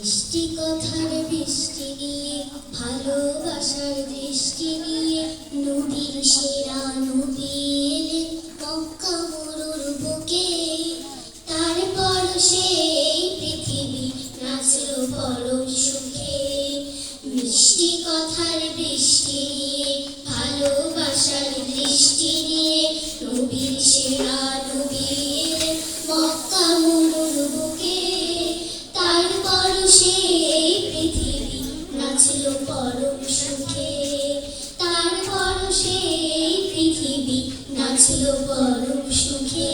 মিষ্টি কথার বৃষ্টি নিয়ে, ভালোবাসার দৃষ্টি নিয়ে, নবীর সেরা নবী এলেন মক্কা মরুর বুকে। তারপর সেই পৃথিবী নাচল পরম সুখে। মিষ্টি কথার বৃষ্টি নিয়ে, ভালোবাসার দৃষ্টি নিয়ে, নবীর সেরা নবী এলেন মক্কা মরুর বুকে। তারপর সেই পৃথিবী নাচল পরম সুখে। তারপর সেই পৃথিবী নাচল পরম সুখে।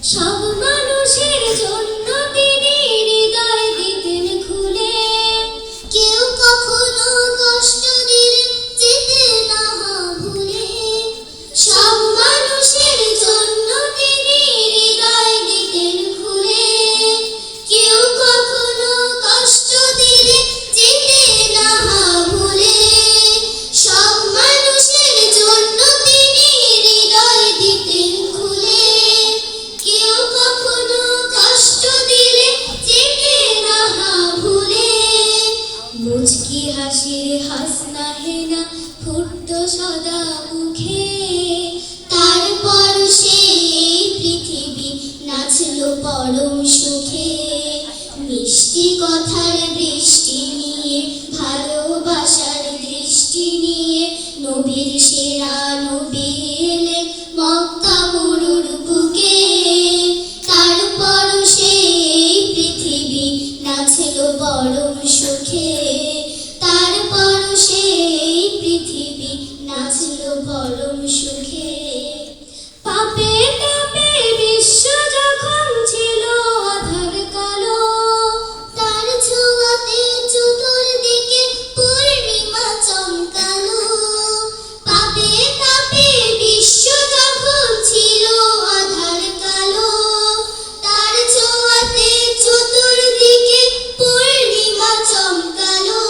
সব মানুষের জন্য তিনি হৃদয় দিতেন খুলে। কেউ কখনো কষ্ট দিলে যেতে না ভুলে। সব মানুষের জন্য তিনি হৃদয় দিতেন খুলে। কেউ কখনো কষ্ট দিলে যেতে না ভুলে। সব মানুষের জন্য তিনি হৃদয় দিতেন খুলে। কেউ কখনো কষ্ট দিলে যেতে না ভুলে। মুচকি হাসির হাসনা হেনা ফুটতো সদা মুখে। তারপর সেই পৃথিবী নাচল পরম সুখে। মিষ্টি কথার বৃষ্টি নিয়ে, ভালোবাসার দৃষ্টি নিয়ে, নবীর সেরা নবী এলেন মক্কা মরুর বুকে। তারপর সেই পৃথিবী নাচল পরম সুখে। তারপর সেই পৃথিবী নাচল পরম সুখে। পাপে তাপে বিশ্ব যখন ছিল আঁধার কালো, তার ছোঁয়াতে চতুর্দিকে পূর্ণিমা চমকালো। পাপে তাপে বিশ্ব যখন ছিল আঁধার কালো, তার ছোঁয়াতে চতুর্দিকে পূর্ণিমা চমকালো।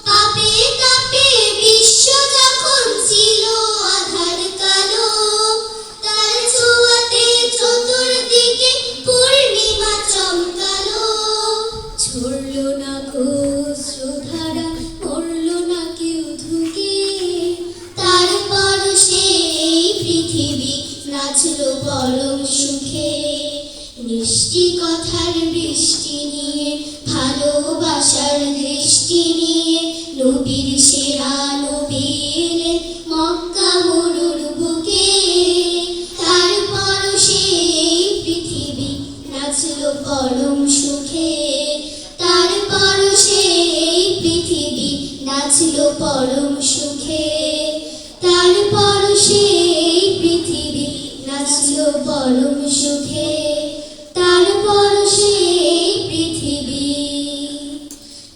পাপে তাপে বিশ্ব যখন ছিল আঁধার কালো, তার ছোঁয়াতে চতুর্দিকে পূর্ণিমা চমকালো। ছড়ল না অশ্রুধারা, মরল না কেউ ধুকে। তারপর সেই পৃথিবী নাচল পরম সুখে। মিষ্টি কথার বৃষ্টি নিয়ে, ভালোবাসার দৃষ্টি নিয়ে, নবীর সেরা নবী এলেন মক্কা মরুর বুকে। তারপর সেই পৃথিবী নাচল পরম সুখে। তারপর সেই পৃথিবী নাচল পরম সুখে। তারপর সেই পৃথিবী নাচল পরম সুখে। তারপর সেই পৃথিবী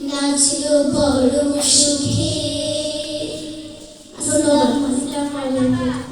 নাচল পরম সুখে। ধন্যবাদ।